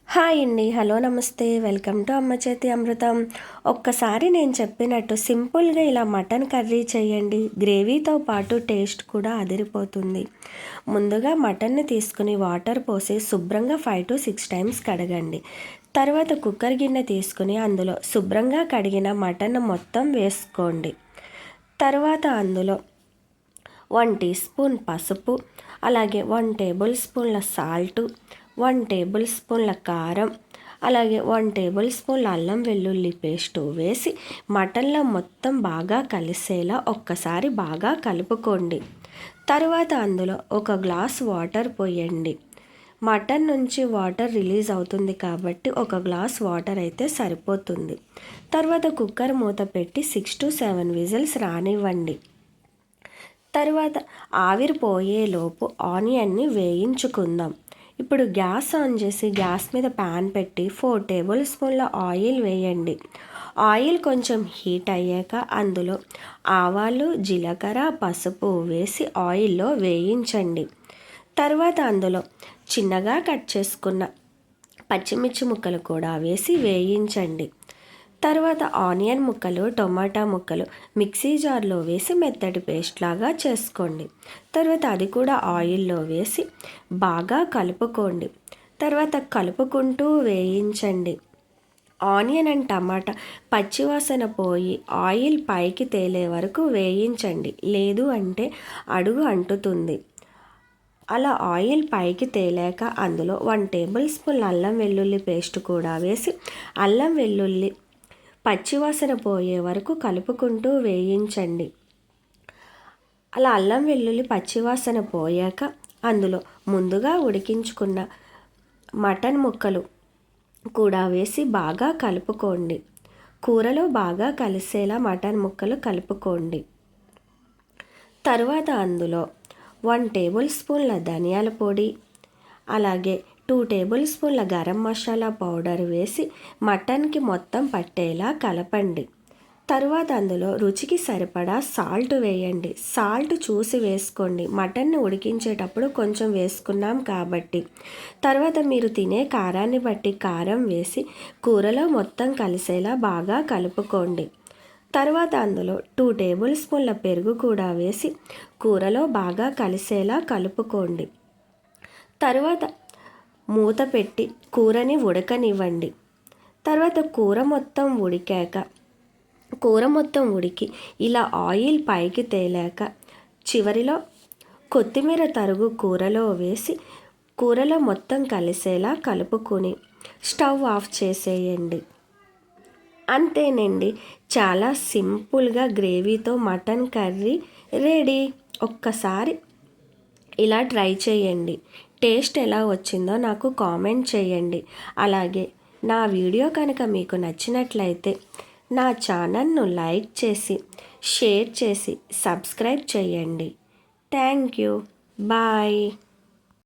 Hi అండి, hello, నమస్తే, welcome to అమ్మ చేతి అమృతం. ఒక్కసారి నేను చెప్పినట్టు సింపుల్గా ఇలా మటన్ కర్రీ చేయండి. గ్రేవీతో పాటు టేస్ట్ కూడా అదిరిపోతుంది. ముందుగా మటన్ని తీసుకుని వాటర్ పోసి శుభ్రంగా 5 to 6 టైమ్స్ కడగండి. తర్వాత కుక్కర్ గిన్నె తీసుకుని అందులో శుభ్రంగా కడిగిన మటన్ మొత్తం వేసుకోండి. తర్వాత అందులో 1 టీ స్పూన్ పసుపు, అలాగే 1 టేబుల్ స్పూన్ల సాల్టు, 1 టేబుల్ స్పూన్ల కారం, అలాగే 1 టేబుల్ స్పూన్ల అల్లం వెల్లుల్లి పేస్టు వేసి మటన్లో మొత్తం బాగా కలిసేలా ఒక్కసారి బాగా కలుపుకోండి. తర్వాత అందులో 1 గ్లాస్ వాటర్ పోయండి. మటన్ నుంచి వాటర్ రిలీజ్ అవుతుంది కాబట్టి 1 గ్లాస్ వాటర్ అయితే సరిపోతుంది. తర్వాత కుక్కర్ మూత పెట్టి 6 to 7 విజిల్స్ రానివ్వండి. తర్వాత ఆవిరి పోయేలోపు ఆనియన్ని వేయించుకుందాం. ఇప్పుడు గ్యాస్ ఆన్ చేసి గ్యాస్ మీద ప్యాన్ పెట్టి 4 టేబుల్ స్పూన్ల ఆయిల్ వేయండి. ఆయిల్ కొంచెం హీట్ అయ్యాక అందులో ఆవాలు, జీలకర్ర, పసుపు వేసి ఆయిల్లో వేయించండి. తర్వాత అందులో చిన్నగా కట్ చేసుకున్న పచ్చిమిర్చి ముక్కలు కూడా వేసి వేయించండి. తర్వాత ఆనియన్ ముక్కలు, టొమాటా ముక్కలు మిక్సీ జార్లో వేసి మెత్తటి పేస్ట్ లాగా చేసుకోండి. తర్వాత అది కూడా ఆయిల్లో వేసి బాగా కలుపుకోండి. తర్వాత కలుపుకుంటూ వేయించండి. ఆనియన్ అండ్ టమాటా పచ్చివాసన పోయి ఆయిల్ పైకి తేలే వరకు వేయించండి, లేదు అంటే అడుగు అంటుతుంది. అలా ఆయిల్ పైకి తేలాక అందులో 1 టేబుల్ స్పూన్ అల్లం వెల్లుల్లి పేస్ట్ కూడా వేసి అల్లం వెల్లుల్లి పచ్చివాసన పోయే వరకు కలుపుకుంటూ వేయించండి. అలా అల్లం వెల్లుల్లి పచ్చివాసన పోయాక అందులో ముందుగా ఉడికించుకున్న మటన్ ముక్కలు కూడా వేసి బాగా కలుపుకోండి. కూరలో బాగా కలిసేలా మటన్ ముక్కలు కలుపుకోండి. తర్వాత అందులో 1 టేబుల్ స్పూన్ల ధనియాల పొడి, అలాగే 2 టేబుల్ స్పూన్ల గరం మసాలా పౌడర్ వేసి మటన్కి మొత్తం పట్టేలా కలపండి. తర్వాత అందులో రుచికి సరిపడా సాల్ట్ వేయండి. సాల్ట్ చూసి వేసుకోండి, మటన్ని ఉడికించేటప్పుడు కొంచెం వేసుకున్నాం కాబట్టి. తర్వాత మీరు తినే కారాన్ని బట్టి కారం వేసి కూరలో మొత్తం కలిసేలా బాగా కలుపుకోండి. తర్వాత అందులో 2 టేబుల్ స్పూన్ల పెరుగు కూడా వేసి కూరలో బాగా కలిసేలా కలుపుకోండి. తర్వాత మూత పెట్టి కూరని ఉడకనివ్వండి. తర్వాత కూర మొత్తం ఉడికి ఇలా ఆయిల్ పైకి తేలాక చివరిలో కొత్తిమీర తరుగు కూరలో వేసి కూరలో మొత్తం కలిసేలా కలుపుకొని స్టవ్ ఆఫ్ చేసేయండి. అంతేనండి, చాలా సింపుల్గా గ్రేవీతో మటన్ కర్రీ రెడీ. ఒక్కసారి ఇలా ట్రై చేయండి. టేస్ట్ ఎలా వచ్చిందో నాకు కామెంట్ చేయండి. అలాగే నా వీడియో కనుక మీకు నచ్చినట్లయితే నా ఛానల్ను లైక్ చేసి, షేర్ చేసి, సబ్స్క్రైబ్ చేయండి. Thank you. బాయ్.